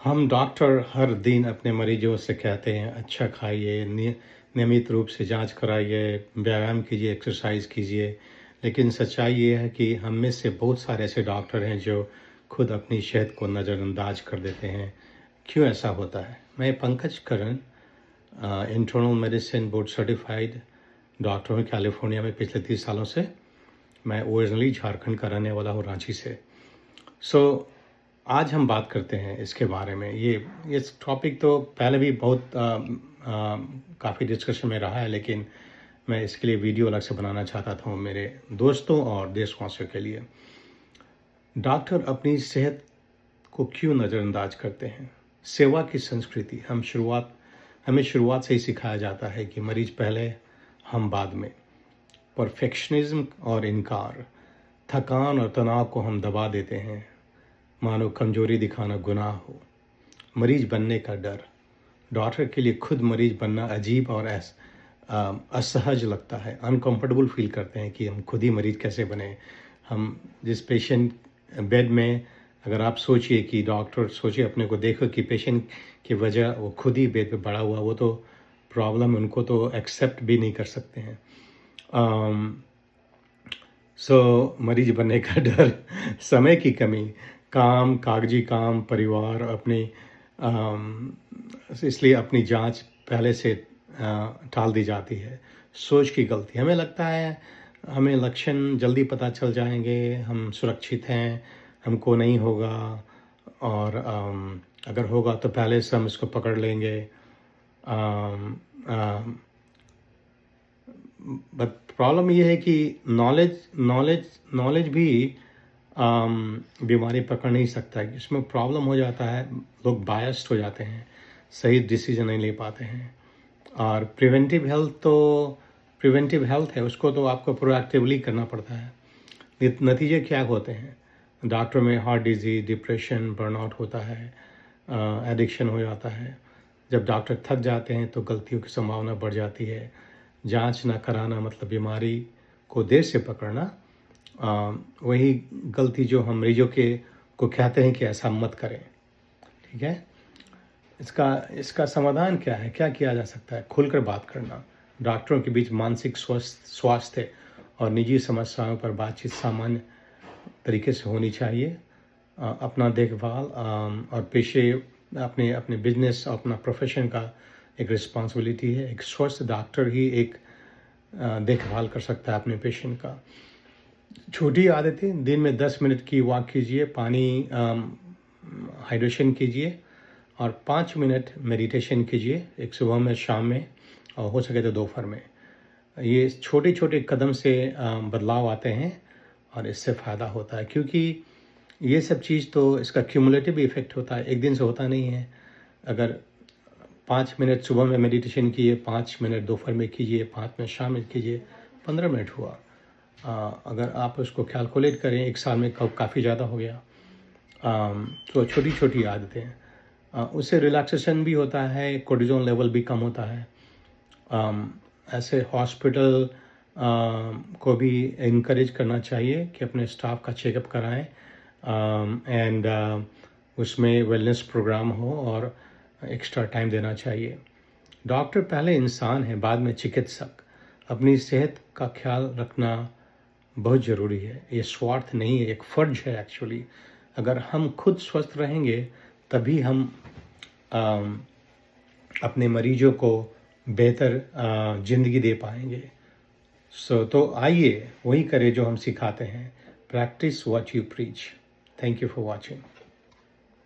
हम डॉक्टर हर दिन अपने मरीजों से कहते हैं अच्छा खाइए, नियमित रूप से जांच कराइए, व्यायाम कीजिए, एक्सरसाइज कीजिए। लेकिन सच्चाई ये है कि हम में से बहुत सारे ऐसे डॉक्टर हैं जो खुद अपनी सेहत को नज़रअंदाज कर देते हैं। क्यों ऐसा होता है? मैं Pankaj Karan, internal medicine board certified doctor हूँ कैलिफोर्निया में पिछले 30 सालों से। मैं ओरिजिनली झारखंड का रहने वाला हूँ, रांची से। आज हम बात करते हैं इसके बारे में। ये टॉपिक तो पहले भी बहुत काफ़ी डिस्कशन में रहा है, लेकिन मैं इसके लिए वीडियो अलग से बनाना चाहता था मेरे दोस्तों और देशवासियों के लिए। डॉक्टर अपनी सेहत को क्यों नज़रअंदाज करते हैं? सेवा की संस्कृति हमें शुरुआत से ही सिखाया जाता है कि मरीज पहले, हम बाद में। परफेक्शनिज्म और इनकार, थकान और तनाव को हम दबा देते हैं मानो कमजोरी दिखाना गुनाह हो। मरीज बनने का डर, डॉक्टर के लिए खुद मरीज बनना अजीब और असहज लगता है। अनकंफर्टेबल फील करते हैं कि हम खुद ही मरीज कैसे बने। हम जिस पेशेंट बेड में, अगर आप सोचिए कि डॉक्टर सोचिए, अपने को देखो कि पेशेंट की वजह वो खुद ही बेड पे पड़ा हुआ, वो तो प्रॉब्लम उनको तो एक्सेप्ट भी नहीं कर सकते हैं। मरीज बनने का डर, समय की कमी, काम, कागजी काम, परिवार, इसलिए अपनी जांच पहले से टाल दी जाती है। सोच की गलती, हमें लगता है हमें लक्षण जल्दी पता चल जाएंगे, हम सुरक्षित हैं, हमको नहीं होगा, और अगर होगा तो पहले से हम इसको पकड़ लेंगे। बट प्रॉब्लम ये है कि नॉलेज भी बीमारी पकड़ नहीं सकता है। इसमें प्रॉब्लम हो जाता है, लोग बायस्ड हो जाते हैं, सही डिसीजन नहीं ले पाते हैं। और प्रिवेंटिव हेल्थ है, उसको तो आपको प्रोएक्टिवली करना पड़ता है। नतीजे क्या होते हैं? डॉक्टर में हार्ट डिजीज, डिप्रेशन, बर्नआउट होता है, एडिक्शन हो जाता है। जब डॉक्टर थक जाते हैं तो गलतियों की संभावना बढ़ जाती है। जांच ना कराना मतलब बीमारी को देर से पकड़ना। वही गलती जो हम मरीजों को कहते हैं कि ऐसा मत करें। ठीक है, इसका समाधान क्या है? क्या किया जा सकता है? खुलकर बात करना, डॉक्टरों के बीच मानसिक स्वास्थ्य और निजी समस्याओं पर बातचीत सामान्य तरीके से होनी चाहिए। अपना देखभाल और पेशे, अपने बिजनेस, अपना प्रोफेशन का एक रिस्पॉन्सिबिलिटी है। एक स्वस्थ डॉक्टर ही एक देखभाल कर सकता है अपने पेशेंट का। छोटी आदतें, दिन में 10 मिनट की वॉक कीजिए, पानी हाइड्रेशन कीजिए, और 5 मिनट मेडिटेशन कीजिए, एक सुबह में, शाम में, और हो सके तो दोपहर में। ये छोटे छोटे कदम से बदलाव आते हैं और इससे फ़ायदा होता है, क्योंकि ये सब चीज़ तो इसका क्यूमुलेटिव इफ़ेक्ट होता है, एक दिन से होता नहीं है। अगर 5 मिनट सुबह में मेडिटेशन कीजिए, 5 मिनट दोपहर में कीजिए, 5 मिनट शाम में कीजिए, 15 मिनट हुआ। अगर आप उसको कैलकुलेट करें, एक साल में काफ़ी ज़्यादा हो गया। तो छोटी छोटी आदतें, उससे रिलैक्सेशन भी होता है, कोर्टिजोल लेवल भी कम होता है। ऐसे हॉस्पिटल को भी इनकरेज करना चाहिए कि अपने स्टाफ का चेकअप कराएं, एंड उसमें वेलनेस प्रोग्राम हो और एक्स्ट्रा टाइम देना चाहिए। डॉक्टर पहले इंसान है, बाद में चिकित्सक। अपनी सेहत का ख्याल रखना बहुत ज़रूरी है। ये स्वार्थ नहीं है, एक फ़र्ज है एक्चुअली। अगर हम खुद स्वस्थ रहेंगे तभी हम अपने मरीजों को बेहतर ज़िंदगी दे पाएंगे। तो आइए वही करें जो हम सिखाते हैं। Practice what you preach. Thank you for watching.